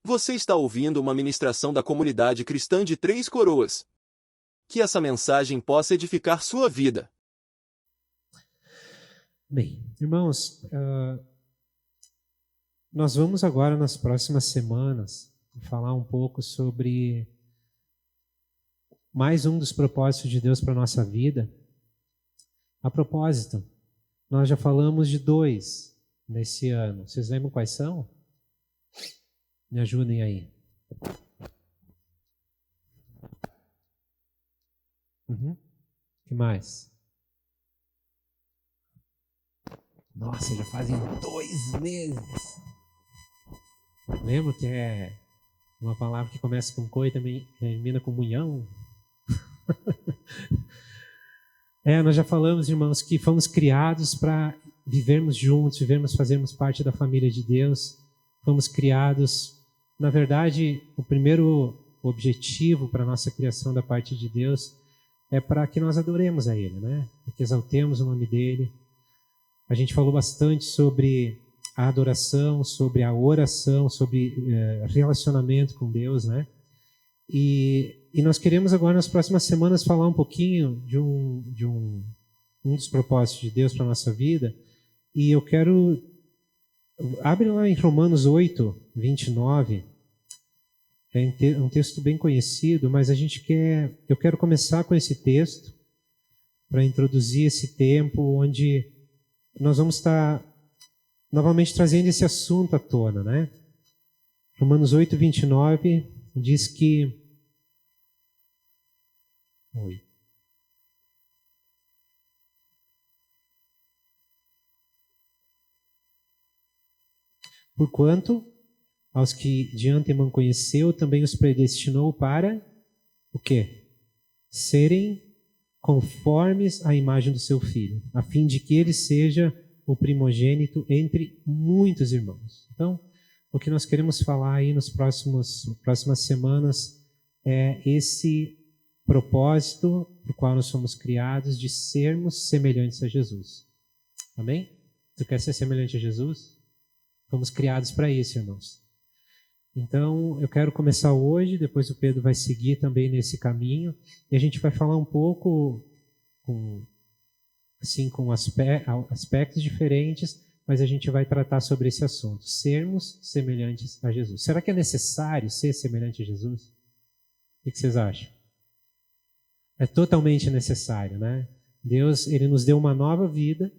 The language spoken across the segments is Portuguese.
Você está ouvindo uma ministração da comunidade cristã de Três Coroas. Que essa mensagem possa edificar sua vida. Bem, irmãos, nós vamos agora nas próximas semanas falar um pouco sobre mais um dos propósitos de Deus para a nossa vida. A propósito, nós já falamos de 2 nesse ano. Vocês lembram quais são? Me ajudem aí. O que mais? Nossa, já fazem 2 meses. Lembra que é uma palavra que começa com co e também termina com munhão? Nós já falamos, irmãos, que fomos criados para vivermos juntos, fazermos parte da família de Deus. Fomos criados, na verdade, o primeiro objetivo para a nossa criação da parte de Deus é para que nós adoremos a Ele, né? Para que exaltemos o nome dEle. A gente falou bastante sobre a adoração, sobre a oração, sobre relacionamento com Deus, né? E nós queremos agora, nas próximas semanas, falar um pouquinho de um dos propósitos de Deus para a nossa vida. E eu quero... Abre lá em Romanos 8, 29. É um texto bem conhecido, mas eu quero começar com esse texto para introduzir esse tempo onde nós vamos estar novamente trazendo esse assunto à tona, né? Romanos 8, 29 diz que... Porquanto, aos que de antemão conheceu, também os predestinou para o quê? Serem conformes à imagem do seu Filho, a fim de que ele seja o primogênito entre muitos irmãos. Então, o que nós queremos falar aí nas próximas semanas é esse propósito por qual nós somos criados de sermos semelhantes a Jesus. Amém? Tu quer ser semelhante a Jesus? Fomos criados para isso, irmãos. Então, eu quero começar hoje, depois o Pedro vai seguir também nesse caminho, e a gente vai falar um pouco com aspectos diferentes, mas a gente vai tratar sobre esse assunto, sermos semelhantes a Jesus. Será que é necessário ser semelhante a Jesus? O que vocês acham? É totalmente necessário, né? Deus, Ele nos deu uma nova vida.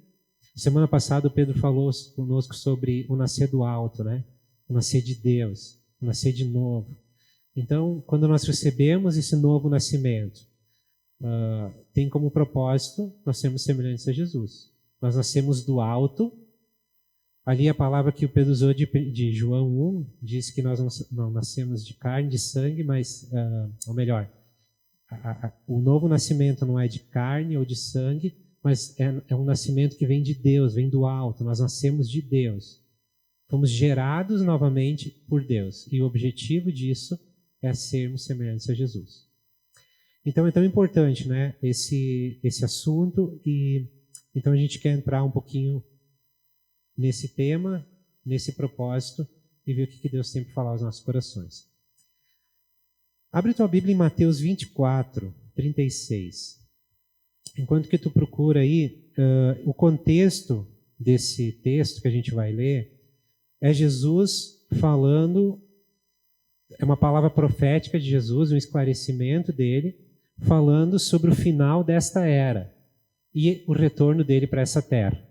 Semana passada o Pedro falou conosco sobre o nascer do alto, né? O nascer de Deus, o nascer de novo. Então, quando nós recebemos esse novo nascimento, tem como propósito nós sermos semelhantes a Jesus. Nós nascemos do alto. Ali a palavra que o Pedro usou de João 1 diz que nós não nascemos de carne, de sangue, mas, ou melhor, o novo nascimento não é de carne ou de sangue, mas é um nascimento que vem de Deus, vem do alto. Nós nascemos de Deus. Fomos gerados novamente por Deus. E o objetivo disso é sermos semelhantes a Jesus. Então é tão importante, né, esse assunto. E então a gente quer entrar um pouquinho nesse tema, nesse propósito, e ver o que Deus tem para falar aos nossos corações. Abre tua Bíblia em Mateus 24, 36. Enquanto que tu procura aí, o contexto desse texto que a gente vai ler é Jesus falando, é uma palavra profética de Jesus, um esclarecimento dele, falando sobre o final desta era e o retorno dele para essa terra.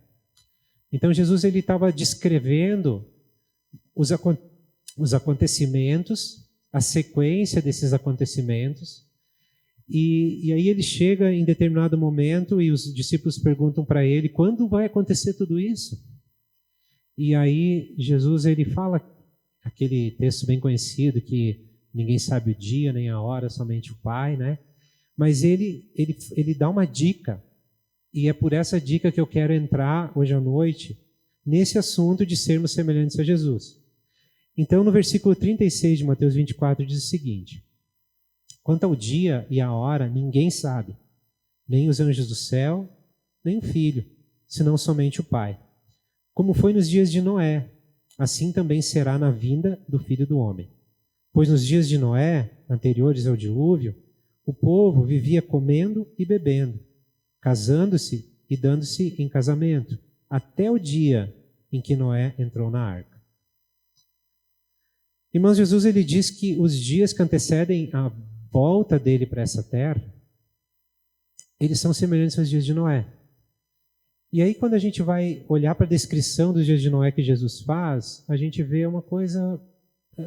Então Jesus ele estava descrevendo os acontecimentos, a sequência desses acontecimentos. E aí ele chega em determinado momento e os discípulos perguntam para ele, quando vai acontecer tudo isso? E aí Jesus ele fala aquele texto bem conhecido que ninguém sabe o dia nem a hora, somente o Pai, né? Mas ele dá uma dica, e é por essa dica que eu quero entrar hoje à noite nesse assunto de sermos semelhantes a Jesus. Então no versículo 36 de Mateus 24 diz o seguinte: quanto ao dia e a hora, ninguém sabe, nem os anjos do céu, nem o Filho, senão somente o Pai. Como foi nos dias de Noé, assim também será na vinda do Filho do Homem. Pois nos dias de Noé, anteriores ao dilúvio, o povo vivia comendo e bebendo, casando-se e dando-se em casamento, até o dia em que Noé entrou na arca. Irmãos, Jesus ele diz que os dias que antecedem a volta dele para essa terra, eles são semelhantes aos dias de Noé. E aí, quando a gente vai olhar para a descrição dos dias de Noé que Jesus faz, a gente vê uma coisa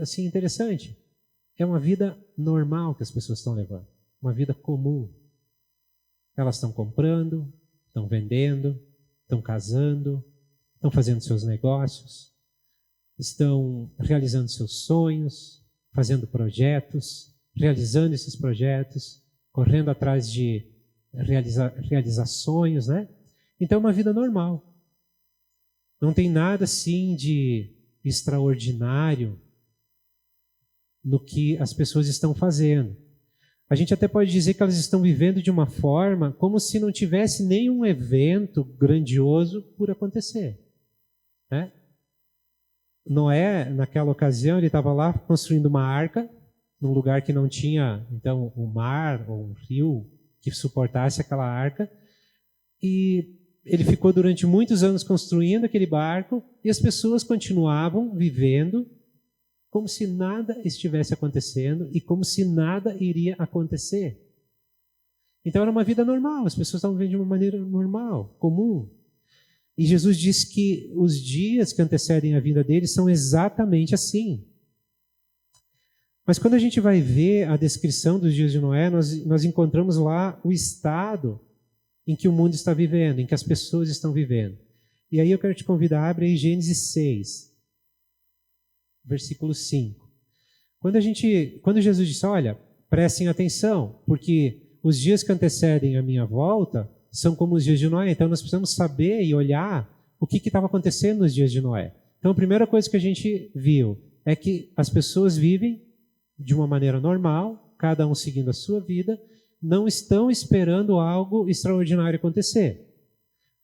assim interessante. É uma vida normal que as pessoas estão levando, uma vida comum. Elas estão comprando, estão vendendo, estão casando, estão fazendo seus negócios, estão realizando seus sonhos, fazendo projetos, realizando esses projetos, correndo atrás de realizar sonhos, né? Então é uma vida normal. Não tem nada assim de extraordinário no que as pessoas estão fazendo. A gente até pode dizer que elas estão vivendo de uma forma como se não tivesse nenhum evento grandioso por acontecer, né? Noé, naquela ocasião, ele estava lá construindo uma arca, num lugar que não tinha, então, um mar ou um rio que suportasse aquela arca, e ele ficou durante muitos anos construindo aquele barco, e as pessoas continuavam vivendo como se nada estivesse acontecendo e como se nada iria acontecer. Então era uma vida normal, as pessoas estavam vivendo de uma maneira normal, comum. E Jesus diz que os dias que antecedem a vinda dele são exatamente assim. Mas quando a gente vai ver a descrição dos dias de Noé, nós encontramos lá o estado em que o mundo está vivendo, em que as pessoas estão vivendo. E aí eu quero te convidar, abre aí Gênesis 6, versículo 5. Quando Jesus disse, olha, prestem atenção, porque os dias que antecedem a minha volta são como os dias de Noé, então nós precisamos saber e olhar o que estava acontecendo nos dias de Noé. Então a primeira coisa que a gente viu é que as pessoas vivem de uma maneira normal, cada um seguindo a sua vida, não estão esperando algo extraordinário acontecer.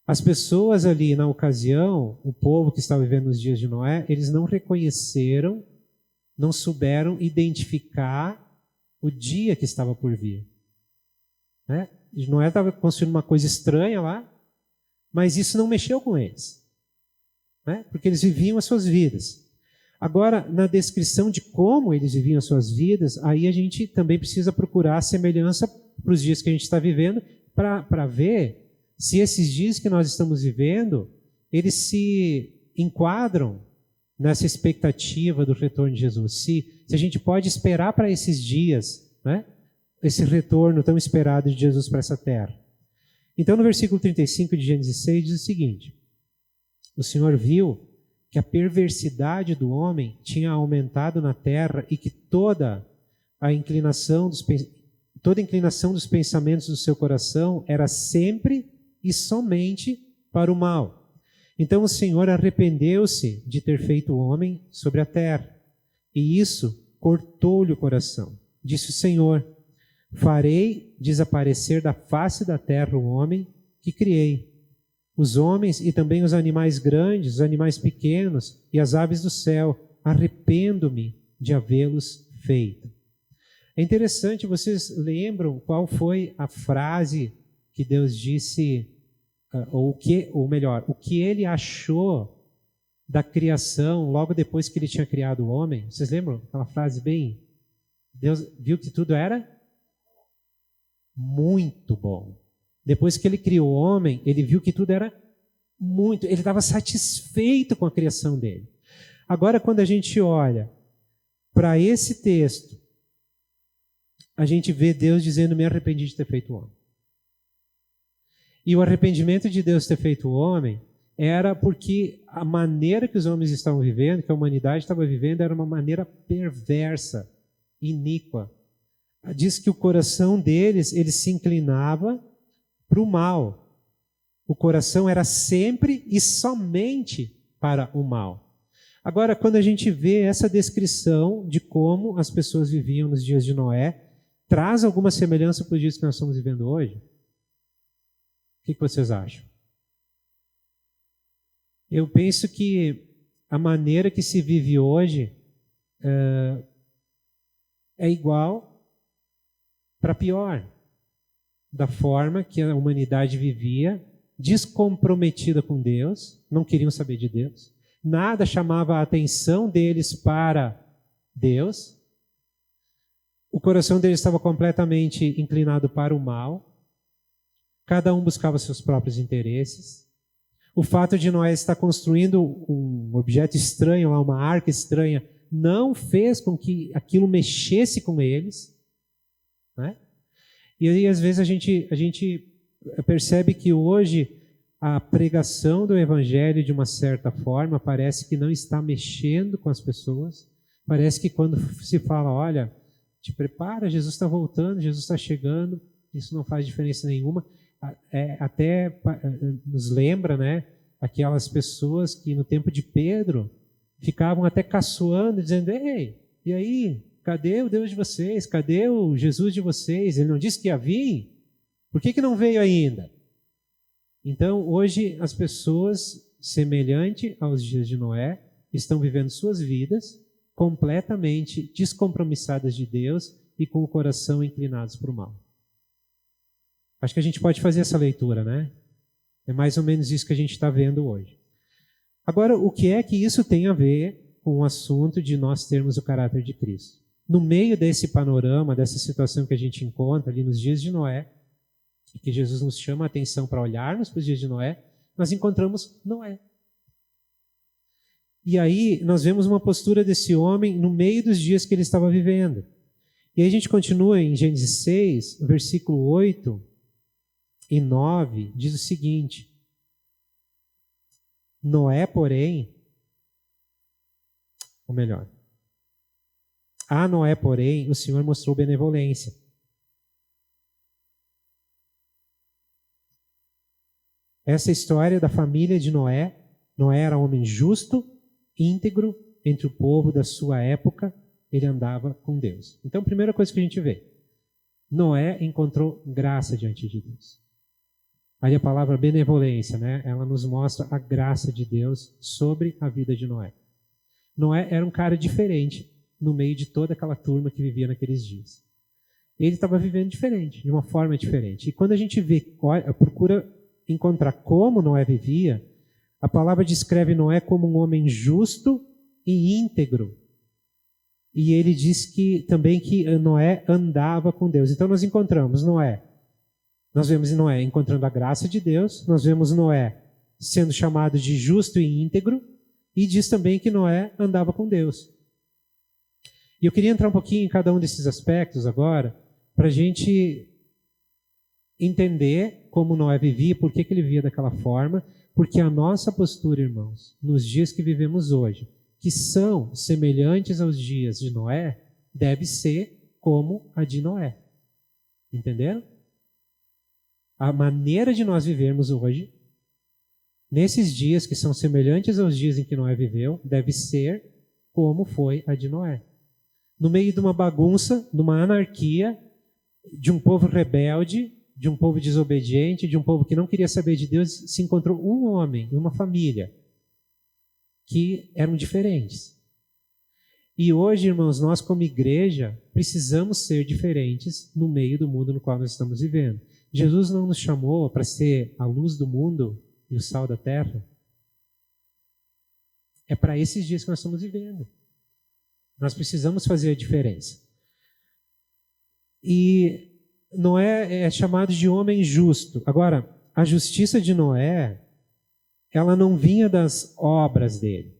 As pessoas ali na ocasião, o povo que estava vivendo nos dias de Noé, eles não reconheceram, não souberam identificar o dia que estava por vir. Né? Noé estava construindo uma coisa estranha lá, mas isso não mexeu com eles, né? Porque eles viviam as suas vidas. Agora, na descrição de como eles viviam as suas vidas, aí a gente também precisa procurar a semelhança para os dias que a gente está vivendo, para ver se esses dias que nós estamos vivendo, eles se enquadram nessa expectativa do retorno de Jesus. Se a gente pode esperar para esses dias, né, esse retorno tão esperado de Jesus para essa terra. Então, no versículo 35 de Gênesis 6, diz o seguinte: o Senhor viu que a perversidade do homem tinha aumentado na terra e que toda inclinação dos pensamentos do seu coração era sempre e somente para o mal. Então o Senhor arrependeu-se de ter feito o homem sobre a terra, e isso cortou-lhe o coração. Disse o Senhor: farei desaparecer da face da terra o homem que criei, os homens e também os animais grandes, os animais pequenos e as aves do céu. Arrependo-me de havê-los feito. É interessante, vocês lembram qual foi a frase que Deus disse, o que ele achou da criação logo depois que ele tinha criado o homem? Vocês lembram aquela frase bem? Deus viu que tudo era muito bom. Depois que ele criou o homem, ele viu que tudo era ele estava satisfeito com a criação dele. Agora, quando a gente olha para esse texto, a gente vê Deus dizendo: me arrependi de ter feito o homem. E o arrependimento de Deus ter feito o homem era porque a maneira que os homens estavam vivendo, que a humanidade estava vivendo, era uma maneira perversa, iníqua. Diz que o coração deles, ele se inclinava para o mal. O coração era sempre e somente para o mal. Agora, quando a gente vê essa descrição de como as pessoas viviam nos dias de Noé, traz alguma semelhança para os dias que nós estamos vivendo hoje? O que vocês acham? Eu penso que a maneira que se vive hoje é igual para pior, da forma que a humanidade vivia, descomprometida com Deus, não queriam saber de Deus, nada chamava a atenção deles para Deus, o coração deles estava completamente inclinado para o mal, cada um buscava seus próprios interesses. O fato de Noé estar construindo um objeto estranho, uma arca estranha, não fez com que aquilo mexesse com eles, né? E aí, às vezes, a gente percebe que hoje a pregação do evangelho, de uma certa forma, parece que não está mexendo com as pessoas. Parece que quando se fala, olha, te prepara, Jesus está voltando, Jesus está chegando, isso não faz diferença nenhuma. Até nos lembra, né, aquelas pessoas que no tempo de Pedro ficavam até caçoando, dizendo, ei, e aí, cadê o Deus de vocês? Cadê o Jesus de vocês? Ele não disse que ia vir? Por que não veio ainda? Então, hoje, as pessoas, semelhante aos dias de Noé, estão vivendo suas vidas completamente descompromissadas de Deus e com o coração inclinados para o mal. Acho que a gente pode fazer essa leitura, né? É mais ou menos isso que a gente está vendo hoje. Agora, o que é que isso tem a ver com o assunto de nós termos o caráter de Cristo? No meio desse panorama, dessa situação que a gente encontra ali nos dias de Noé, e que Jesus nos chama a atenção para olharmos para os dias de Noé, nós encontramos Noé. E aí nós vemos uma postura desse homem no meio dos dias que ele estava vivendo. E aí a gente continua em Gênesis 6, versículo 8 e 9, diz o seguinte: Noé, porém, ou melhor, a Noé, porém, o Senhor mostrou benevolência. Essa história da família de Noé. Noé era um homem justo, íntegro, entre o povo da sua época, ele andava com Deus. Então, a primeira coisa que a gente vê, Noé encontrou graça diante de Deus. Aí a palavra benevolência, né? Ela nos mostra a graça de Deus sobre a vida de Noé. Noé era um cara diferente no meio de toda aquela turma que vivia naqueles dias. Ele estava vivendo diferente, de uma forma diferente. E quando a gente procura encontrar como Noé vivia, a palavra descreve Noé como um homem justo e íntegro. E ele diz também que Noé andava com Deus. Então nós encontramos Noé. Nós vemos Noé encontrando a graça de Deus, nós vemos Noé sendo chamado de justo e íntegro, e diz também que Noé andava com Deus. E eu queria entrar um pouquinho em cada um desses aspectos agora, para a gente entender como Noé vivia, por que ele vivia daquela forma, porque a nossa postura, irmãos, nos dias que vivemos hoje, que são semelhantes aos dias de Noé, deve ser como a de Noé. Entenderam? A maneira de nós vivermos hoje, nesses dias que são semelhantes aos dias em que Noé viveu, deve ser como foi a de Noé. No meio de uma bagunça, de uma anarquia, de um povo rebelde, de um povo desobediente, de um povo que não queria saber de Deus, se encontrou um homem e uma família que eram diferentes. E hoje, irmãos, nós como igreja precisamos ser diferentes no meio do mundo no qual nós estamos vivendo. Jesus não nos chamou para ser a luz do mundo e o sal da terra. É para esses dias que nós estamos vivendo. Nós precisamos fazer a diferença. E Noé é chamado de homem justo. Agora, a justiça de Noé, ela não vinha das obras dele,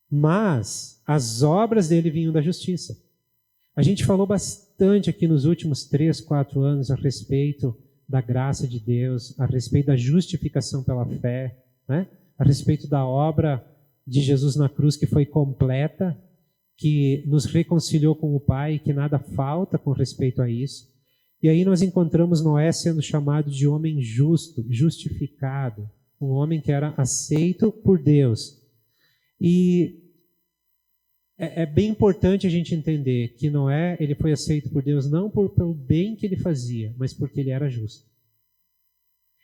mas as obras dele vinham da justiça. A gente falou bastante aqui nos últimos 3, 4 anos a respeito da graça de Deus, a respeito da justificação pela fé, né? A respeito da obra de Jesus na cruz que foi completa, que nos reconciliou com o Pai, que nada falta com respeito a isso. E aí nós encontramos Noé sendo chamado de homem justo, justificado, um homem que era aceito por Deus. E é bem importante a gente entender que Noé ele foi aceito por Deus não pelo bem que ele fazia, mas porque ele era justo.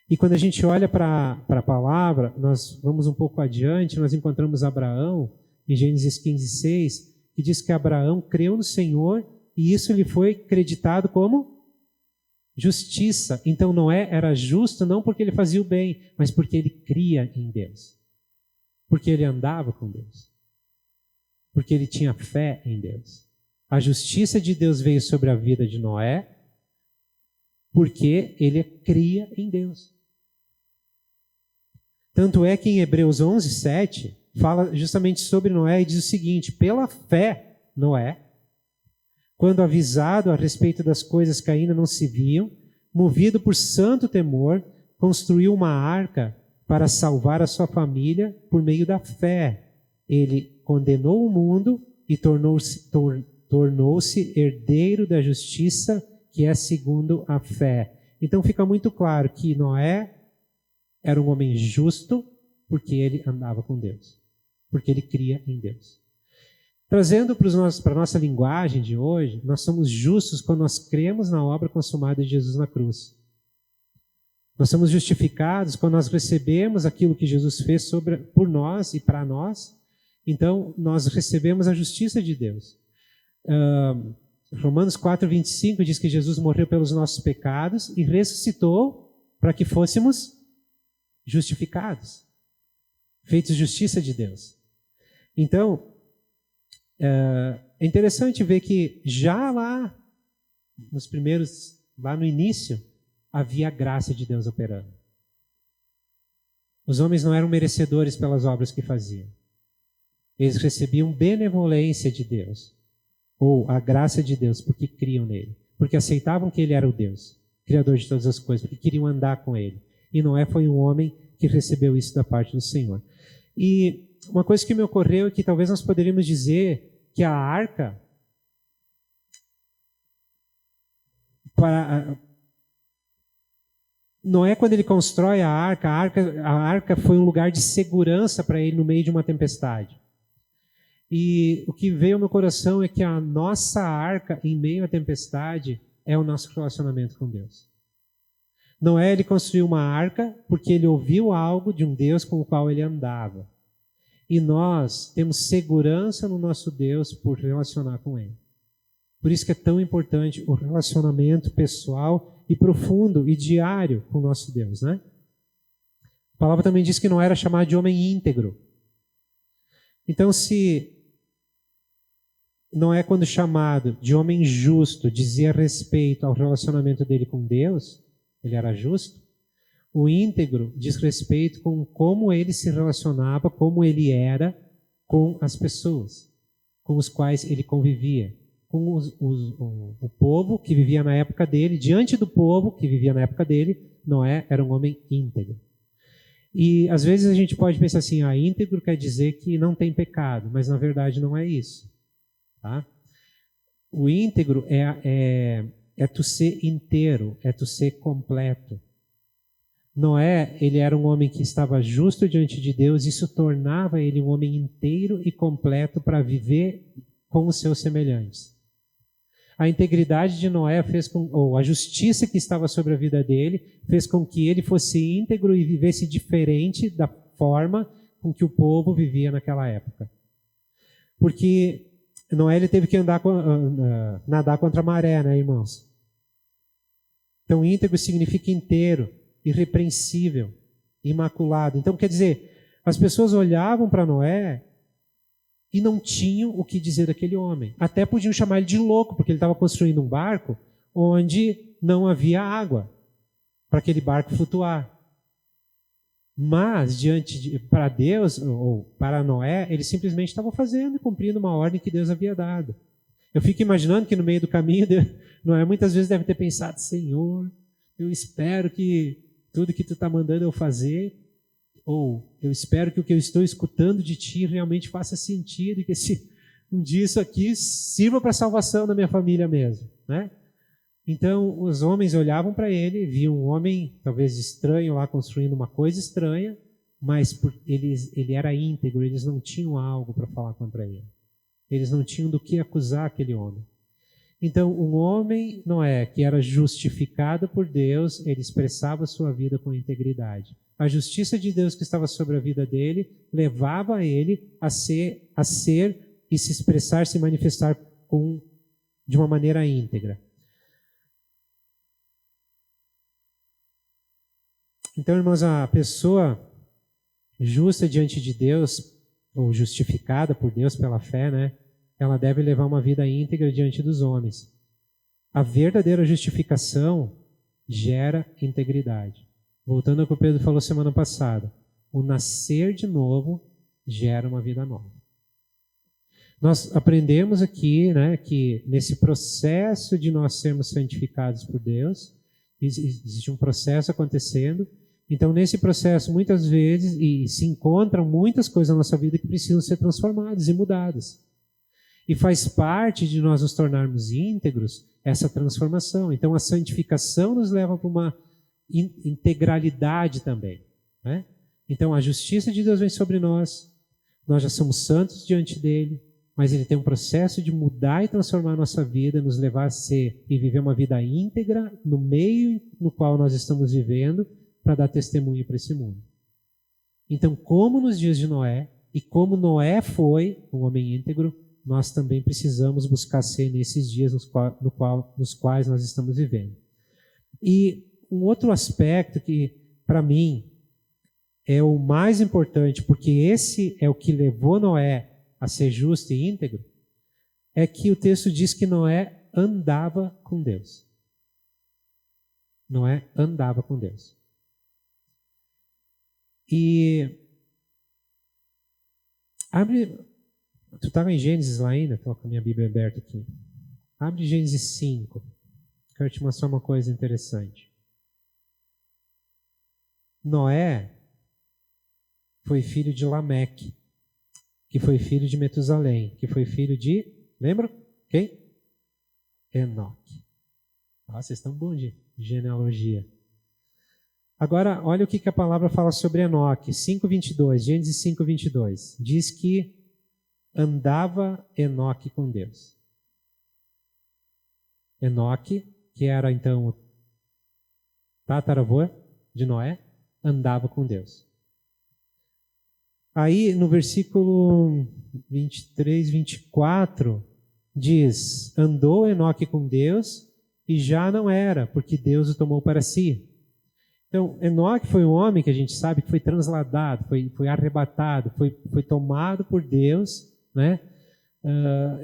E quando a gente olha para a palavra, nós vamos um pouco adiante, nós encontramos Abraão, em Gênesis 15:6, que diz que Abraão creu no Senhor e isso lhe foi creditado como justiça. Então Noé era justo não porque ele fazia o bem, mas porque ele cria em Deus. Porque ele andava com Deus. Porque ele tinha fé em Deus. A justiça de Deus veio sobre a vida de Noé porque ele cria em Deus. Tanto é que em Hebreus 11:7 fala justamente sobre Noé e diz o seguinte: pela fé, Noé, quando avisado a respeito das coisas que ainda não se viam, movido por santo temor, construiu uma arca para salvar a sua família por meio da fé. Ele condenou o mundo e tornou-se herdeiro da justiça que é segundo a fé. Então fica muito claro que Noé era um homem justo porque ele andava com Deus, porque ele cria em Deus. Trazendo para a nossa linguagem de hoje, nós somos justos quando nós cremos na obra consumada de Jesus na cruz. Nós somos justificados quando nós recebemos aquilo que Jesus fez por nós e para nós. Então, nós recebemos a justiça de Deus. Romanos 4:25 diz que Jesus morreu pelos nossos pecados e ressuscitou para que fôssemos justificados, feitos justiça de Deus. Então, é interessante ver que já lá no início, havia a graça de Deus operando. Os homens não eram merecedores pelas obras que faziam. Eles recebiam benevolência de Deus, ou a graça de Deus, porque criam nele, porque aceitavam que ele era o Deus, criador de todas as coisas, porque queriam andar com ele. E Noé foi um homem que recebeu isso da parte do Senhor. E uma coisa que me ocorreu é que talvez nós poderíamos dizer que a arca, Noé, quando ele constrói a arca foi um lugar de segurança para ele no meio de uma tempestade. E o que veio ao meu coração é que a nossa arca, em meio à tempestade, é o nosso relacionamento com Deus. Noé, ele construiu uma arca porque ele ouviu algo de um Deus com o qual ele andava. E nós temos segurança no nosso Deus por relacionar com ele. Por isso que é tão importante o relacionamento pessoal e profundo e diário com o nosso Deus, né? A palavra também diz que Noé era chamado de homem íntegro. Então, se Noé, quando chamado de homem justo, dizia respeito ao relacionamento dele com Deus, ele era justo, o íntegro diz respeito com como ele se relacionava, como ele era com as pessoas com os quais ele convivia, com o povo que vivia na época dele. Diante do povo que vivia na época dele, Noé era um homem íntegro. E às vezes a gente pode pensar assim, íntegro quer dizer que não tem pecado, mas na verdade não é isso. Tá? O íntegro é tu ser inteiro, é tu ser completo. Noé, ele era um homem que estava justo diante de Deus, isso tornava ele um homem inteiro e completo para viver com os seus semelhantes. A integridade de Noé ou a justiça que estava sobre a vida dele, fez com que ele fosse íntegro e vivesse diferente da forma com que o povo vivia naquela época. Porque Noé, ele teve que nadar contra a maré, né, irmãos? Então, íntegro significa inteiro, irrepreensível, imaculado. Então, quer dizer, as pessoas olhavam para Noé e não tinham o que dizer daquele homem. Até podiam chamar ele de louco, porque ele estava construindo um barco onde não havia água para aquele barco flutuar. Mas, para Deus, ou para Noé, eles simplesmente estavam fazendo e cumprindo uma ordem que Deus havia dado. Eu fico imaginando que no meio do caminho, Noé muitas vezes deve ter pensado, Senhor, eu espero que tudo que tu está mandando eu fazer, ou eu espero que o que eu estou escutando de ti realmente faça sentido, e que um dia isso aqui sirva para a salvação da minha família mesmo, né? Então, os homens olhavam para ele, viam um homem talvez estranho lá construindo uma coisa estranha, mas ele era íntegro, eles não tinham algo para falar contra ele. Eles não tinham do que acusar aquele homem. Então, um homem, Noé, que era justificado por Deus, ele expressava a sua vida com integridade. A justiça de Deus que estava sobre a vida dele levava ele a ser e se expressar, se manifestar de uma maneira íntegra. Então, irmãos, a pessoa justa diante de Deus, ou justificada por Deus pela fé, né? Ela deve levar uma vida íntegra diante dos homens. A verdadeira justificação gera integridade. Voltando ao que o Pedro falou semana passada, o nascer de novo gera uma vida nova. Nós aprendemos aqui, né, que nesse processo de nós sermos santificados por Deus, existe um processo acontecendo. Então, nesse processo, muitas vezes, e se encontram muitas coisas na nossa vida que precisam ser transformadas e mudadas. E faz parte de nós nos tornarmos íntegros essa transformação. Então, a santificação nos leva para uma integralidade também, né? Então, a justiça de Deus vem sobre nós já somos santos diante dele, mas ele tem um processo de mudar e transformar a nossa vida, nos levar a ser e viver uma vida íntegra no meio no qual nós estamos vivendo, para dar testemunho para esse mundo. Então, como nos dias de Noé, e como Noé foi um homem íntegro, nós também precisamos buscar ser nesses dias nos quais nós estamos vivendo. E um outro aspecto que, para mim, é o mais importante, porque esse é o que levou Noé a ser justo e íntegro, é que o texto diz que Noé andava com Deus. Noé andava com Deus. E abre, tu estava em Gênesis lá ainda? Estou com a minha Bíblia aberta aqui. Abre Gênesis 5. Quero te mostrar uma coisa interessante. Noé foi filho de Lameque, que foi filho de Metusalém, que foi filho de, lembra? Quem? Enoque. Ah, vocês estão bons de genealogia. Agora, olha o que a palavra fala sobre Enoque, 5:22, Gênesis 5:22. Diz que andava Enoque com Deus. Enoque, que era então o tataravô de Noé, andava com Deus. Aí, no versículo 23, 24, diz, andou Enoque com Deus e já não era, porque Deus o tomou para si. Então, Enoque foi um homem que a gente sabe que foi transladado, foi arrebatado, foi tomado por Deus, né?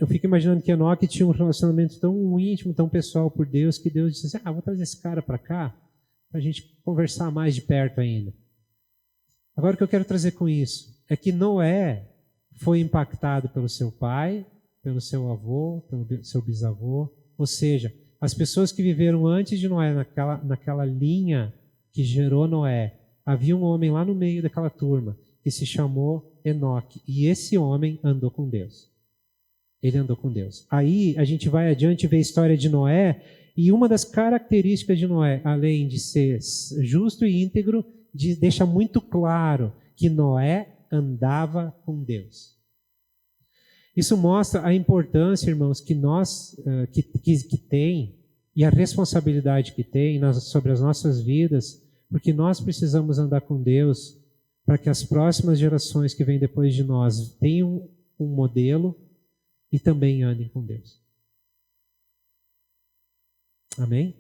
Eu fico imaginando que Enoque tinha um relacionamento tão íntimo, tão pessoal por Deus, que Deus disse assim, vou trazer esse cara para cá, para a gente conversar mais de perto ainda. Agora, o que eu quero trazer com isso é que Noé foi impactado pelo seu pai, pelo seu avô, pelo seu bisavô, ou seja, as pessoas que viveram antes de Noé, naquela linha que gerou Noé, havia um homem lá no meio daquela turma que se chamou Enoque, e esse homem andou com Deus. Ele andou com Deus. Aí a gente vai adiante e vê a história de Noé, e uma das características de Noé, além de ser justo e íntegro, deixa muito claro que Noé andava com Deus. Isso mostra a importância, irmãos, que nós que tem e a responsabilidade que tem sobre as nossas vidas, porque nós precisamos andar com Deus para que as próximas gerações que vêm depois de nós tenham um modelo e também andem com Deus. Amém?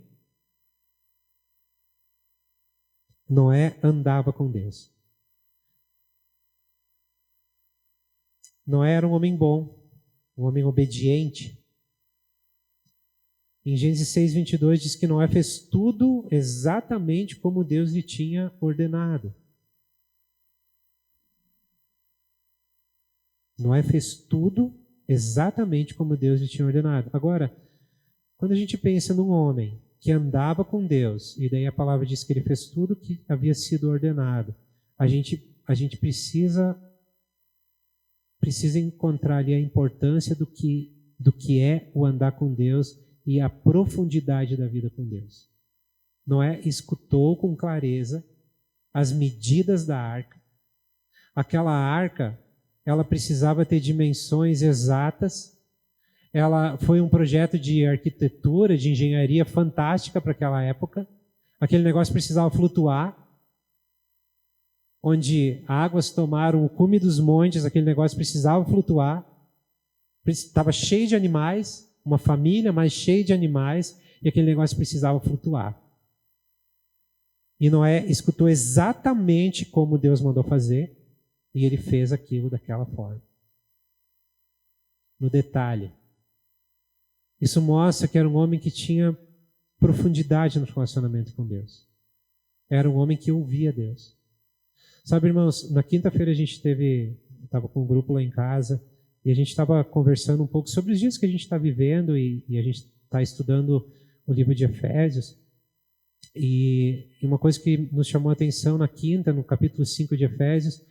Noé andava com Deus. Noé era um homem bom, um homem obediente. Em Gênesis 6:22 diz que Noé fez tudo exatamente como Deus lhe tinha ordenado. Noé fez tudo exatamente como Deus lhe tinha ordenado. Agora, quando a gente pensa num homem que andava com Deus, e daí a palavra diz que ele fez tudo que havia sido ordenado, a gente precisa encontrar ali a importância do que é o andar com Deus e a profundidade da vida com Deus. Noé escutou com clareza as medidas da arca. Aquela arca, ela precisava ter dimensões exatas. Ela foi um projeto de arquitetura, de engenharia fantástica para aquela época. Aquele negócio precisava flutuar. Onde águas tomaram o cume dos montes, aquele negócio precisava flutuar. Estava cheio de animais, uma família, mas cheia de animais, e aquele negócio precisava flutuar. E Noé escutou exatamente como Deus mandou fazer, e ele fez aquilo daquela forma. No detalhe. Isso mostra que era um homem que tinha profundidade no relacionamento com Deus. Era um homem que ouvia Deus. Sabe, irmãos, na quinta-feira a gente estava com um grupo lá em casa, e a gente estava conversando um pouco sobre os dias que a gente está vivendo, e a gente está estudando o livro de Efésios. E uma coisa que nos chamou a atenção na quinta, no capítulo 5 de Efésios,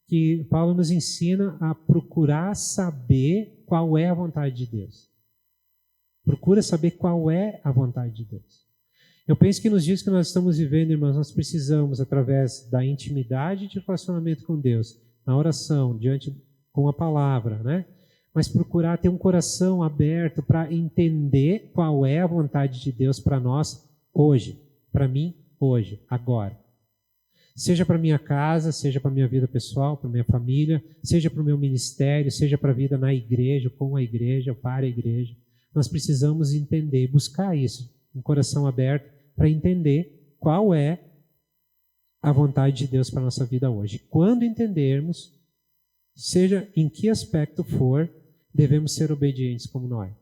que Paulo nos ensina a procurar saber qual é a vontade de Deus. Procura saber qual é a vontade de Deus. Eu penso que nos dias que nós estamos vivendo, irmãos, nós precisamos, através da intimidade de relacionamento com Deus, na oração, com a palavra, né? Mas procurar ter um coração aberto para entender qual é a vontade de Deus para nós hoje. Para mim, hoje, agora. Seja para minha casa, seja para minha vida pessoal, para minha família, seja para o meu ministério, seja para a vida na igreja, com a igreja, para a igreja. Nós precisamos entender, buscar isso, um coração aberto, para entender qual é a vontade de Deus para a nossa vida hoje. Quando entendermos, seja em que aspecto for, devemos ser obedientes como Noé.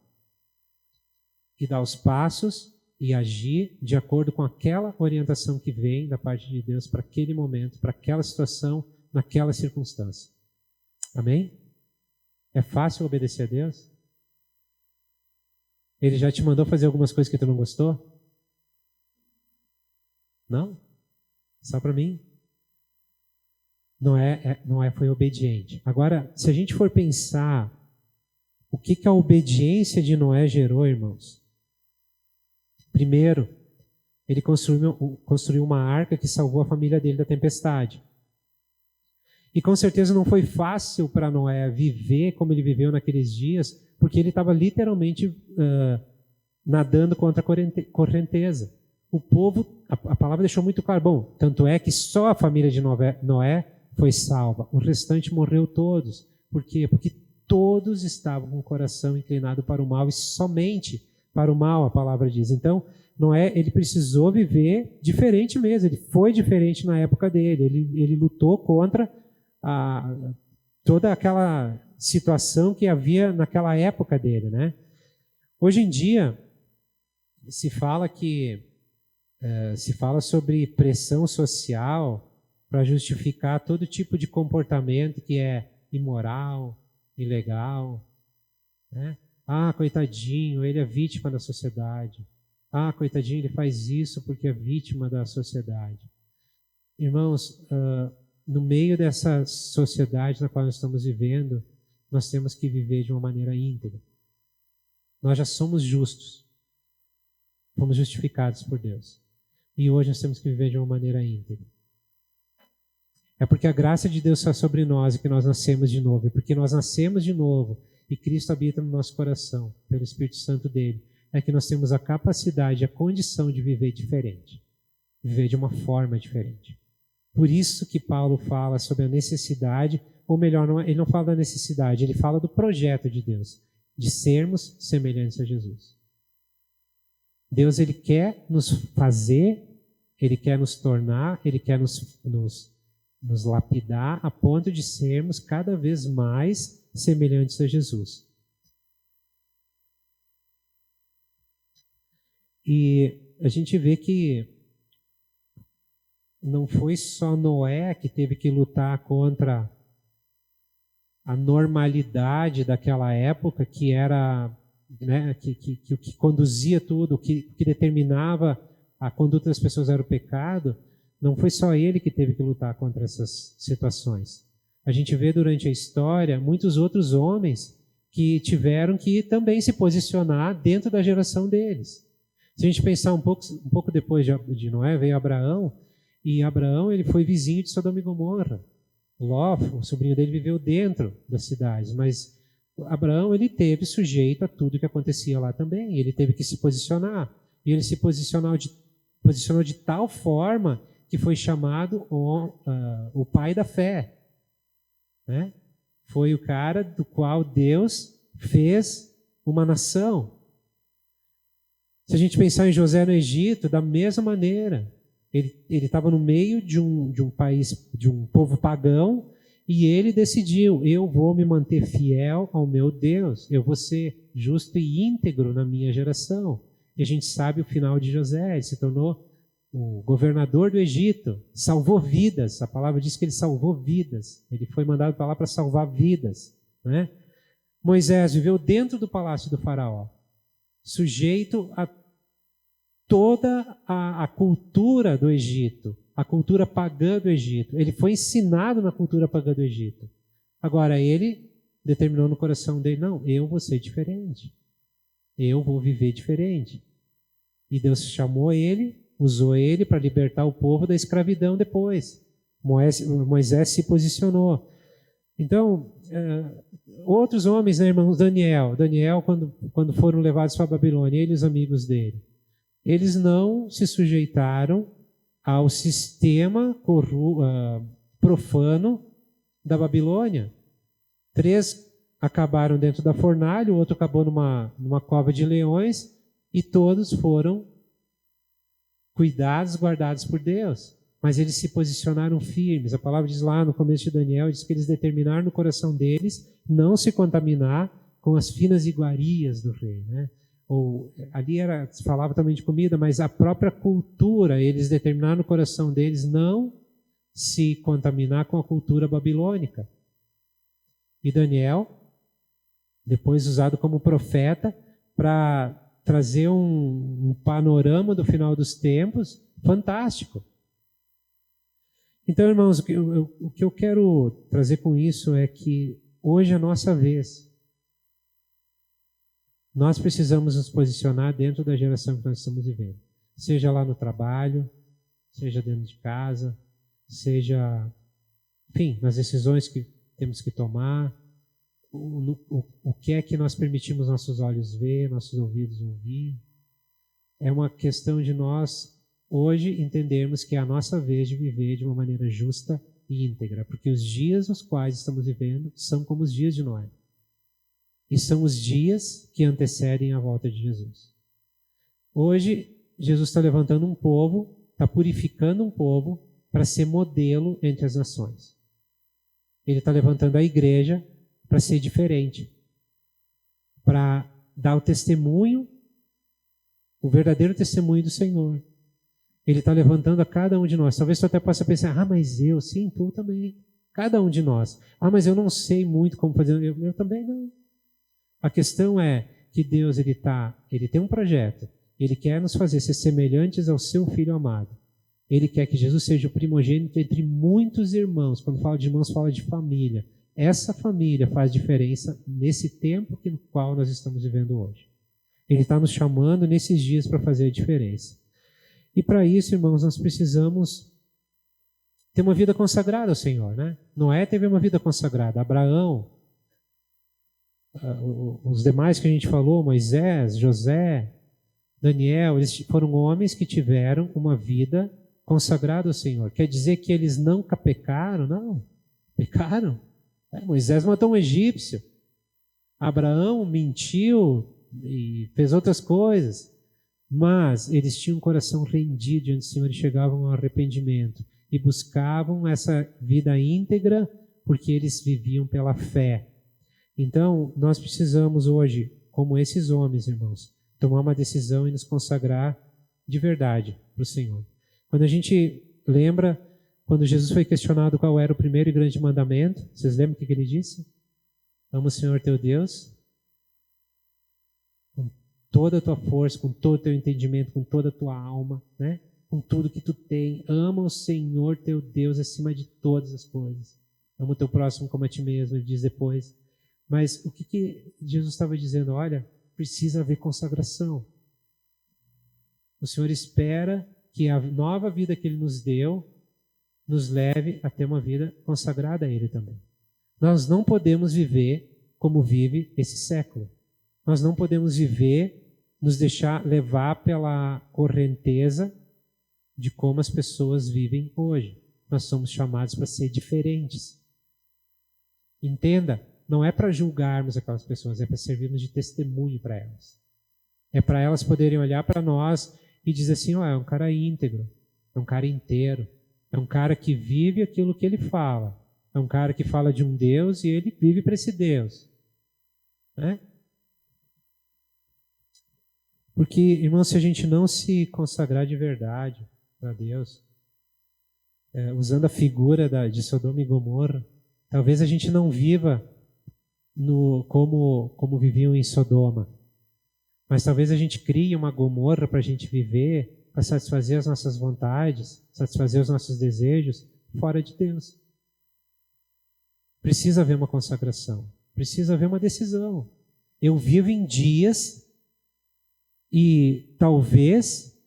E dar os passos e agir de acordo com aquela orientação que vem da parte de Deus para aquele momento, para aquela situação, naquela circunstância. Amém? É fácil obedecer a Deus? Ele já te mandou fazer algumas coisas que tu não gostou? Não? Só para mim? Noé foi obediente. Agora, se a gente for pensar o que a obediência de Noé gerou, irmãos? Primeiro, ele construiu uma arca que salvou a família dele da tempestade. E com certeza não foi fácil para Noé viver como ele viveu naqueles dias, porque ele estava literalmente nadando contra a correnteza. O povo, a palavra deixou muito claro, bom, tanto é que só a família de Noé foi salva, o restante morreu todos. Por quê? Porque todos estavam com o coração inclinado para o mal e somente para o mal, a palavra diz. Então, Noé, ele precisou viver diferente mesmo, ele foi diferente na época dele, ele lutou contra toda aquela situação que havia naquela época dele, né? Hoje em dia, se fala sobre pressão social para justificar todo tipo de comportamento que é imoral, ilegal, né? Ah, coitadinho, ele é vítima da sociedade. Ah, coitadinho, ele faz isso porque é vítima da sociedade. Irmãos, no meio dessa sociedade na qual nós estamos vivendo, nós temos que viver de uma maneira íntegra. Nós já somos justos. Fomos justificados por Deus. E hoje nós temos que viver de uma maneira íntegra. É porque a graça de Deus está sobre nós e que nós nascemos de novo. E porque nós nascemos de novo e Cristo habita no nosso coração, pelo Espírito Santo dele, é que nós temos a capacidade, a condição de viver diferente. Viver de uma forma diferente. Por isso que Paulo fala sobre a necessidade, ou melhor, ele não fala da necessidade, ele fala do projeto de Deus, de sermos semelhantes a Jesus. Deus, ele quer nos fazer, ele quer nos tornar, ele quer nos lapidar a ponto de sermos cada vez mais semelhantes a Jesus. E a gente vê que não foi só Noé que teve que lutar contra a normalidade daquela época, que era, né, que o que conduzia tudo, o que determinava a conduta das pessoas era o pecado. Não foi só ele que teve que lutar contra essas situações. A gente vê durante a história muitos outros homens que tiveram que também se posicionar dentro da geração deles. Se a gente pensar um pouco depois de Noé, veio Abraão, e Abraão ele foi vizinho de Sodoma e Gomorra. Ló, o sobrinho dele, viveu dentro das cidades, mas Abraão, ele teve sujeito a tudo que acontecia lá também. Ele teve que se posicionar. E ele se posicionou de tal forma que foi chamado o pai da fé. Né? Foi o cara do qual Deus fez uma nação. Se a gente pensar em José no Egito, da mesma maneira, ele estava no meio de um país, de um povo pagão, e ele decidiu: eu vou me manter fiel ao meu Deus, eu vou ser justo e íntegro na minha geração. E a gente sabe o final de José, ele se tornou o governador do Egito, salvou vidas, a palavra diz que ele salvou vidas, ele foi mandado para lá para salvar vidas. Né? Moisés viveu dentro do palácio do faraó, sujeito a toda a cultura do Egito, a cultura pagã do Egito. Ele foi ensinado na cultura pagã do Egito. Agora ele determinou no coração dele: não, eu vou ser diferente. Eu vou viver diferente. E Deus chamou ele, usou ele para libertar o povo da escravidão depois. Moisés se posicionou. Então, outros homens, né, irmãos, Daniel, quando foram levados para a Babilônia, ele e os amigos dele, eles não se sujeitaram ao sistema profano da Babilônia. 3 acabaram dentro da fornalha, o outro acabou numa cova de leões, e todos foram cuidados, guardados por Deus. Mas eles se posicionaram firmes. A palavra diz lá no começo de Daniel, diz que eles determinaram no coração deles não se contaminar com as finas iguarias do rei. Né? Ou, ali se falava também de comida, mas a própria cultura, eles determinaram no coração deles não se contaminar com a cultura babilônica. E Daniel, depois usado como profeta para trazer um panorama do final dos tempos fantástico. Então, irmãos, o que eu quero trazer com isso é que hoje é a nossa vez. Nós precisamos nos posicionar dentro da geração que nós estamos vivendo. Seja lá no trabalho, seja dentro de casa, seja, enfim, nas decisões que temos que tomar, o que é que nós permitimos nossos olhos ver, nossos ouvidos ouvir. É uma questão de nós, hoje, entendermos que é a nossa vez de viver de uma maneira justa e íntegra, porque os dias nos quais estamos vivendo são como os dias de Noé. E são os dias que antecedem a volta de Jesus. Hoje, Jesus está levantando um povo, está purificando um povo para ser modelo entre as nações. Ele está levantando a igreja para ser diferente, para dar o testemunho, o verdadeiro testemunho do Senhor. Ele está levantando a cada um de nós. Talvez você até possa pensar: mas eu, sim, tu também. Cada um de nós. Mas eu não sei muito como fazer. Eu também não. A questão é que Deus ele tem um projeto. Ele quer nos fazer ser semelhantes ao seu Filho amado. Ele quer que Jesus seja o primogênito entre muitos irmãos. Quando fala de irmãos, fala de família. Essa família faz diferença nesse tempo no qual nós estamos vivendo hoje. Ele está nos chamando nesses dias para fazer a diferença. E para isso, irmãos, nós precisamos ter uma vida consagrada ao Senhor. Né? Noé teve uma vida consagrada. Abraão, os demais que a gente falou, Moisés, José, Daniel, eles foram homens que tiveram uma vida consagrada ao Senhor. Quer dizer que eles nunca pecaram? Não, pecaram. Moisés matou um egípcio. Abraão mentiu e fez outras coisas. Mas eles tinham um coração rendido diante do Senhor e chegavam ao arrependimento. E buscavam essa vida íntegra porque eles viviam pela fé. Então, nós precisamos hoje, como esses homens, irmãos, tomar uma decisão e nos consagrar de verdade para o Senhor. Quando a gente lembra, quando Jesus foi questionado qual era o primeiro e grande mandamento, vocês lembram o que ele disse? Ama o Senhor teu Deus com toda a tua força, com todo o teu entendimento, com toda a tua alma, né? Com tudo que tu tem. Ama o Senhor teu Deus acima de todas as coisas. Ama o teu próximo como a ti mesmo, ele diz depois. Mas o que Jesus estava dizendo? Olha, precisa haver consagração. O Senhor espera que a nova vida que Ele nos deu nos leve a ter uma vida consagrada a Ele também. Nós não podemos viver como vive esse século. Nós não podemos nos deixar levar pela correnteza de como as pessoas vivem hoje. Nós somos chamados para ser diferentes. Entenda, não é para julgarmos aquelas pessoas, é para servirmos de testemunho para elas. É para elas poderem olhar para nós e dizer assim, é um cara íntegro, é um cara inteiro, é um cara que vive aquilo que ele fala, é um cara que fala de um Deus e ele vive para esse Deus. Né? Porque, irmãos, se a gente não se consagrar de verdade para Deus, usando a figura de Sodoma e Gomorra, talvez a gente não viva como viviam em Sodoma, mas talvez a gente crie uma Gomorra para a gente viver, para satisfazer as nossas vontades, satisfazer os nossos desejos fora de Deus. Precisa haver uma consagração, precisa haver uma decisão. Eu vivo em dias e talvez,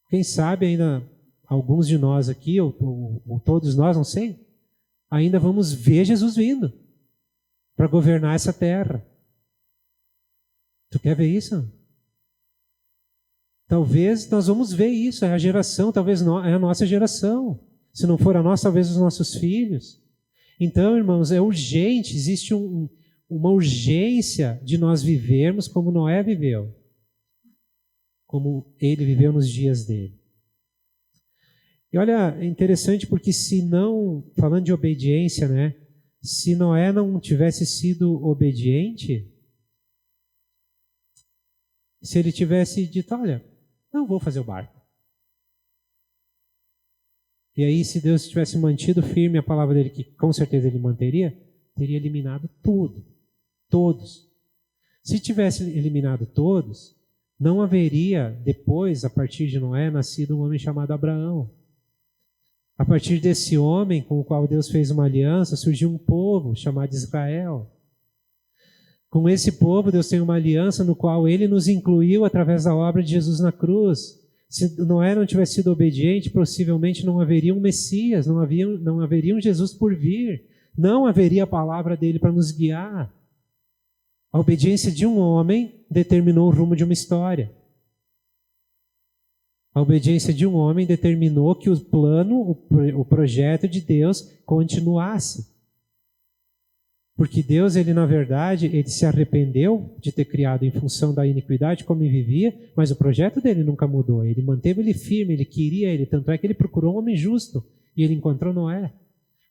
quem sabe ainda alguns de nós aqui, ou todos nós, não sei, ainda vamos ver Jesus vindo para governar essa terra. Tu quer ver isso? Talvez nós vamos ver isso, é a geração, talvez é a nossa geração. Se não for a nossa, talvez os nossos filhos. Então, irmãos, é urgente, existe uma urgência de nós vivermos como Noé viveu, como ele viveu nos dias dele. E olha, é interessante porque falando de obediência, né? Se Noé não tivesse sido obediente, se ele tivesse dito, olha, não vou fazer o barco. E aí, se Deus tivesse mantido firme a palavra dele, que com certeza ele manteria, teria eliminado tudo, todos. Se tivesse eliminado todos, não haveria depois, a partir de Noé, nascido um homem chamado Abraão. A partir desse homem com o qual Deus fez uma aliança, surgiu um povo chamado Israel. Com esse povo, Deus tem uma aliança no qual ele nos incluiu através da obra de Jesus na cruz. Se Noé não tivesse sido obediente, possivelmente não haveria um Messias, não haveria um Jesus por vir, não haveria a palavra dele para nos guiar. A obediência de um homem determinou o rumo de uma história. A obediência de um homem determinou que o plano, o projeto de Deus continuasse. Porque Deus, na verdade, ele se arrependeu de ter criado em função da iniquidade como ele vivia, mas o projeto dele nunca mudou. Ele manteve ele firme, ele queria ele, tanto é que ele procurou um homem justo e ele encontrou Noé.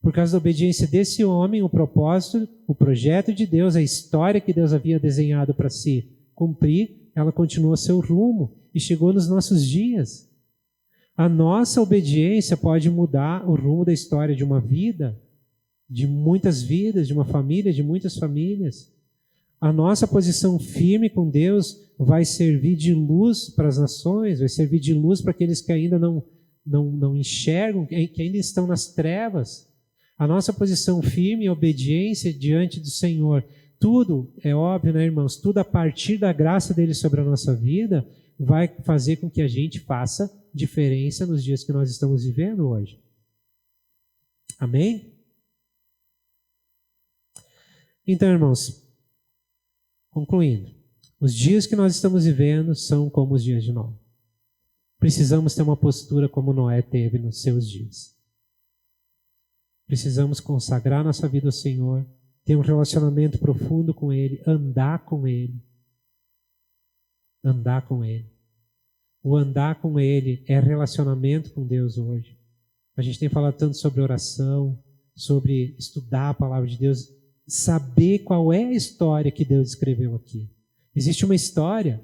Por causa da obediência desse homem, o propósito, o projeto de Deus, a história que Deus havia desenhado para se cumprir, ela continuou seu rumo e chegou nos nossos dias. A nossa obediência pode mudar o rumo da história de uma vida, de muitas vidas, de uma família, de muitas famílias. A nossa posição firme com Deus vai servir de luz para as nações, vai servir de luz para aqueles que ainda não enxergam, que ainda estão nas trevas. A nossa posição firme e obediência diante do Senhor, tudo, é óbvio, né, irmãos? Tudo a partir da graça dele sobre a nossa vida vai fazer com que a gente faça diferença nos dias que nós estamos vivendo hoje. Amém? Então, irmãos, concluindo, os dias que nós estamos vivendo são como os dias de Noé. Precisamos ter uma postura como Noé teve nos seus dias. Precisamos consagrar nossa vida ao Senhor, ter um relacionamento profundo com Ele, andar com Ele. Andar com Ele. O andar com Ele é relacionamento com Deus hoje. A gente tem falado tanto sobre oração, sobre estudar a palavra de Deus, saber qual é a história que Deus escreveu aqui. Existe uma história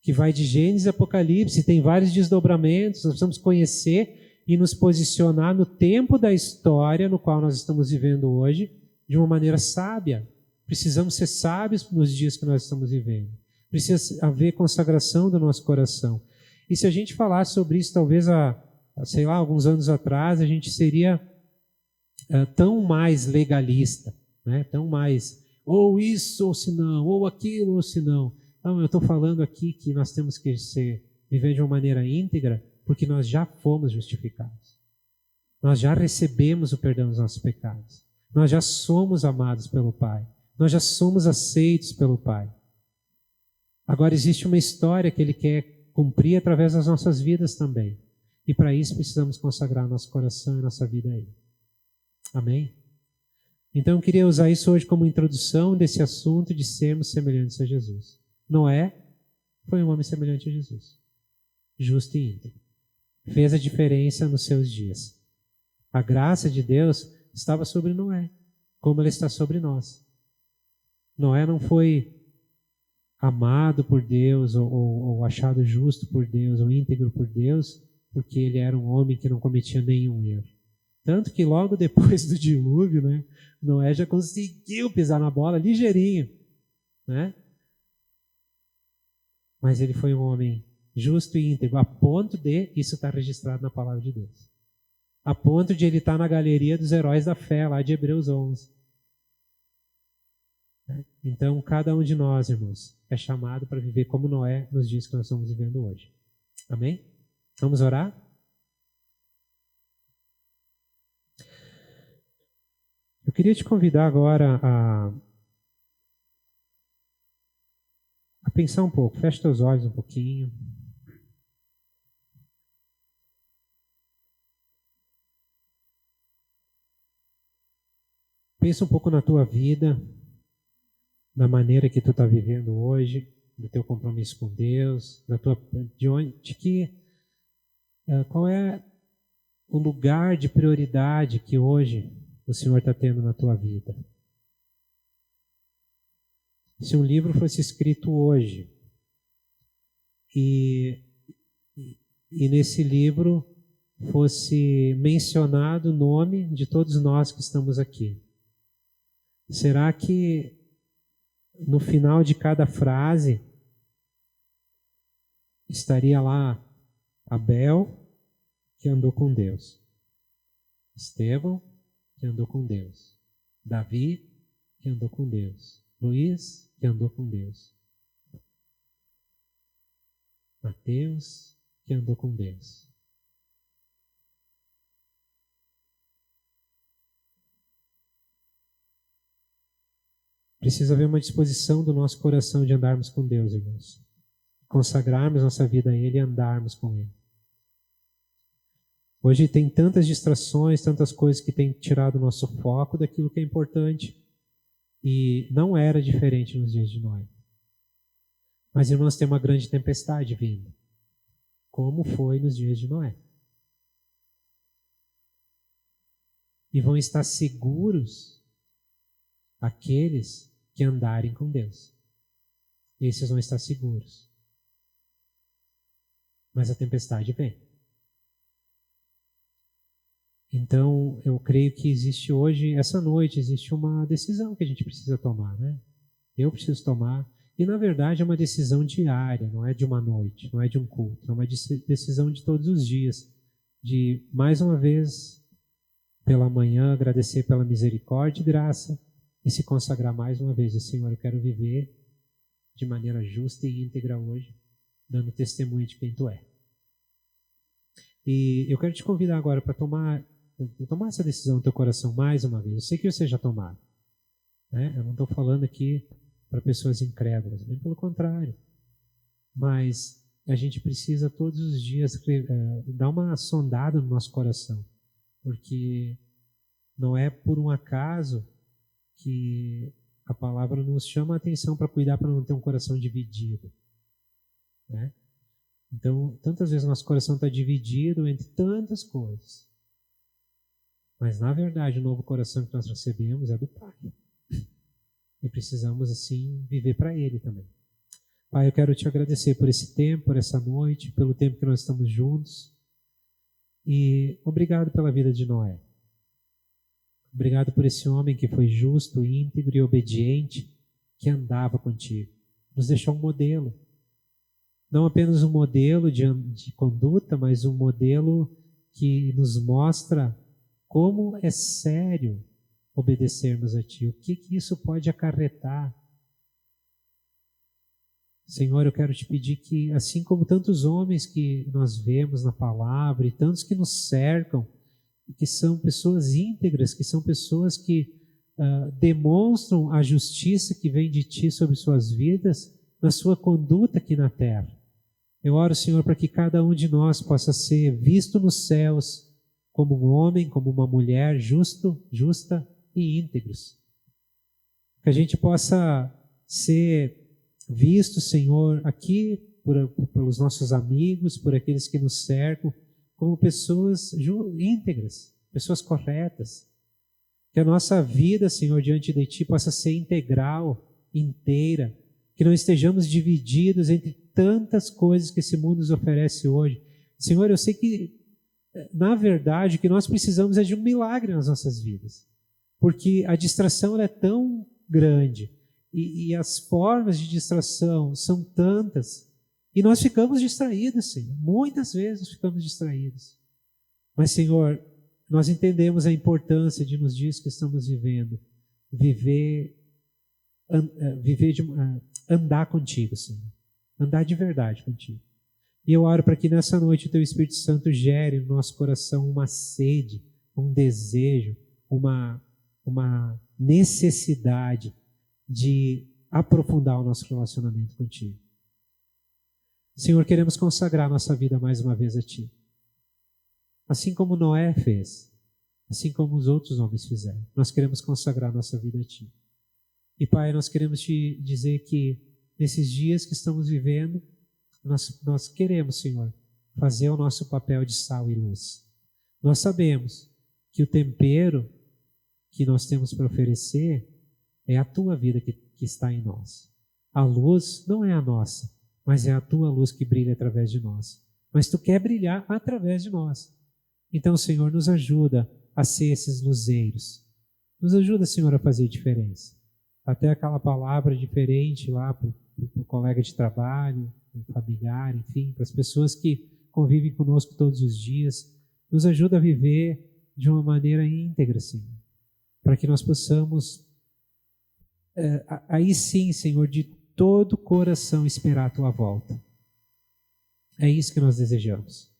que vai de Gênesis a Apocalipse, tem vários desdobramentos, nós precisamos conhecer e nos posicionar no tempo da história no qual nós estamos vivendo hoje, de uma maneira sábia. Precisamos ser sábios nos dias que nós estamos vivendo. Precisa haver consagração do nosso coração. E se a gente falar sobre isso, talvez alguns anos atrás, a gente seria tão mais legalista, né? Tão mais, ou isso ou se não, ou aquilo ou se não. Não, eu estou falando aqui que nós temos que viver de uma maneira íntegra, porque nós já fomos justificados. Nós já recebemos o perdão dos nossos pecados. Nós já somos amados pelo Pai. Nós já somos aceitos pelo Pai. Agora existe uma história que Ele quer cumprir através das nossas vidas também. E para isso precisamos consagrar nosso coração e nossa vida a Ele. Amém? Então eu queria usar isso hoje como introdução desse assunto de sermos semelhantes a Jesus. Noé foi um homem semelhante a Jesus. Justo e íntegro. Fez a diferença nos seus dias. A graça de Deus estava sobre Noé, como ela está sobre nós. Noé não foi amado por Deus, ou achado justo por Deus, ou íntegro por Deus, porque ele era um homem que não cometia nenhum erro. Tanto que logo depois do dilúvio, né, Noé já conseguiu pisar na bola ligeirinho, né? Mas ele foi um homem justo e íntegro, a ponto de, isso está registrado na palavra de Deus, a ponto de ele estar na galeria dos heróis da fé, lá de Hebreus 11. Então, cada um de nós, irmãos, é chamado para viver como Noé nos dias que nós estamos vivendo hoje. Amém? Vamos orar? Eu queria te convidar agora a pensar um pouco. Feche teus olhos um pouquinho. Pensa um pouco na tua vida, da maneira que tu está vivendo hoje, do teu compromisso com Deus, qual é o lugar de prioridade que hoje o Senhor está tendo na tua vida. Se um livro fosse escrito hoje e nesse livro fosse mencionado o nome de todos nós que estamos aqui, será que no final de cada frase estaria lá Abel, que andou com Deus, Estevão, que andou com Deus, Davi, que andou com Deus, Luiz, que andou com Deus, Mateus, que andou com Deus? Precisa haver uma disposição do nosso coração de andarmos com Deus, irmãos. Consagrarmos nossa vida a Ele e andarmos com Ele. Hoje tem tantas distrações, tantas coisas que têm tirado o nosso foco daquilo que é importante. E não era diferente nos dias de Noé. Mas, irmãos, tem uma grande tempestade vindo. Como foi nos dias de Noé. E vão estar seguros aqueles que andarem com Deus. Esses vão estar seguros. Mas a tempestade vem. Então, eu creio que existe hoje, essa noite, existe uma decisão que a gente precisa tomar, né? Eu preciso tomar. E, na verdade, é uma decisão diária, não é de uma noite, não é de um culto. É uma decisão de todos os dias. De, mais uma vez, pela manhã, agradecer pela misericórdia e graça e se consagrar mais uma vez. Senhor, eu quero viver de maneira justa e íntegra hoje, dando testemunho de quem Tu é. E eu quero te convidar agora para tomar essa decisão no teu coração mais uma vez. Eu sei que você já tomaram, né? Eu não estou falando aqui para pessoas incrédulas, bem pelo contrário. Mas a gente precisa todos os dias dar uma sondada no nosso coração, porque não é por um acaso que a palavra nos chama a atenção para cuidar para não ter um coração dividido, né? Então, tantas vezes nosso coração está dividido entre tantas coisas. Mas, na verdade, o novo coração que nós recebemos é do Pai. E precisamos, assim, viver para Ele também. Pai, eu quero Te agradecer por esse tempo, por essa noite, pelo tempo que nós estamos juntos. E obrigado pela vida de Noé. Obrigado por esse homem que foi justo, íntegro e obediente, que andava contigo. Nos deixou um modelo. Não apenas um modelo de conduta, mas um modelo que nos mostra como é sério obedecermos a Ti. O que isso pode acarretar? Senhor, eu quero Te pedir que, assim como tantos homens que nós vemos na palavra e tantos que nos cercam, que são pessoas íntegras, que são pessoas que demonstram a justiça que vem de Ti sobre suas vidas, na sua conduta aqui na terra. Eu oro, Senhor, para que cada um de nós possa ser visto nos céus como um homem, como uma mulher justa e íntegros. Que a gente possa ser visto, Senhor, aqui pelos nossos amigos, por aqueles que nos cercam, como pessoas íntegras, pessoas corretas. Que a nossa vida, Senhor, diante de Ti possa ser integral, inteira, que não estejamos divididos entre tantas coisas que esse mundo nos oferece hoje. Senhor, eu sei que, na verdade, o que nós precisamos é de um milagre nas nossas vidas, porque a distração ela é tão grande e as formas de distração são tantas e nós ficamos distraídos, Senhor. Muitas vezes ficamos distraídos. Mas, Senhor, nós entendemos a importância de nos dias que estamos vivendo, andar contigo, Senhor. Andar de verdade contigo. E eu oro para que nessa noite o Teu Espírito Santo gere no nosso coração uma sede, um desejo, uma necessidade de aprofundar o nosso relacionamento contigo. Senhor, queremos consagrar nossa vida mais uma vez a Ti. Assim como Noé fez, assim como os outros homens fizeram, nós queremos consagrar nossa vida a Ti. E, Pai, nós queremos Te dizer que nesses dias que estamos vivendo, nós queremos, Senhor, fazer o nosso papel de sal e luz. Nós sabemos que o tempero que nós temos para oferecer é a Tua vida que está em nós. A luz não é a nossa, mas é a Tua luz que brilha através de nós. Mas Tu quer brilhar através de nós. Então, Senhor, nos ajuda a ser esses luzeiros. Nos ajuda, Senhor, a fazer diferença. Até aquela palavra diferente lá para o colega de trabalho, para o familiar, enfim, para as pessoas que convivem conosco todos os dias. Nos ajuda a viver de uma maneira íntegra, Senhor. Para que nós possamos, aí sim, Senhor, de todo o coração esperar a Tua volta. É isso que nós desejamos.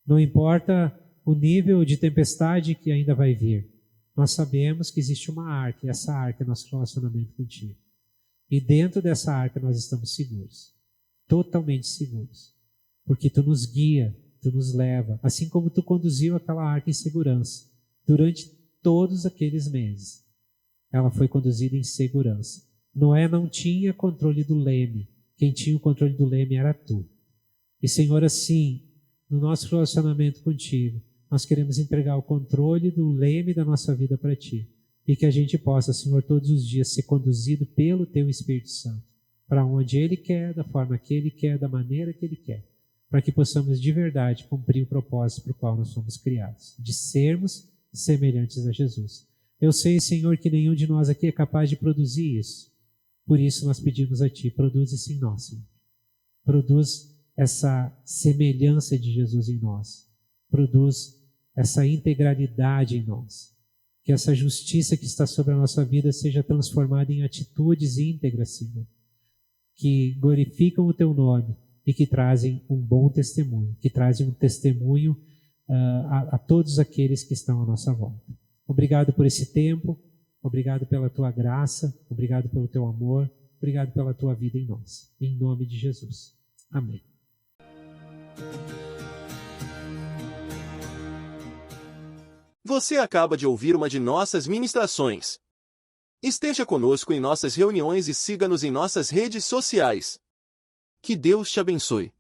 Não importa o nível de tempestade que ainda vai vir. Nós sabemos que existe uma arca, e essa arca é nosso relacionamento contigo. E dentro dessa arca nós estamos seguros. Totalmente seguros. Porque Tu nos guia, Tu nos leva, assim como Tu conduziu aquela arca em segurança. Durante todos aqueles meses, ela foi conduzida em segurança. Noé não tinha controle do leme. Quem tinha o controle do leme era Tu. E, Senhor, assim, no nosso relacionamento contigo, nós queremos entregar o controle do leme da nossa vida para Ti. E que a gente possa, Senhor, todos os dias ser conduzido pelo Teu Espírito Santo, para onde Ele quer, da forma que Ele quer, da maneira que Ele quer, para que possamos de verdade cumprir o propósito para o qual nós fomos criados, de sermos semelhantes a Jesus. Eu sei, Senhor, que nenhum de nós aqui é capaz de produzir isso. Por isso nós pedimos a Ti, produz isso em nós, Senhor. Produz essa semelhança de Jesus em nós. Produz essa integralidade em nós. Que essa justiça que está sobre a nossa vida seja transformada em atitudes íntegras, Senhor, que glorificam o Teu nome e que trazem um bom testemunho, que trazem um testemunho a todos aqueles que estão à nossa volta. Obrigado por esse tempo, obrigado pela Tua graça, obrigado pelo Teu amor, obrigado pela Tua vida em nós. Em nome de Jesus. Amém. Você acaba de ouvir uma de nossas ministrações. Esteja conosco em nossas reuniões e siga-nos em nossas redes sociais. Que Deus te abençoe.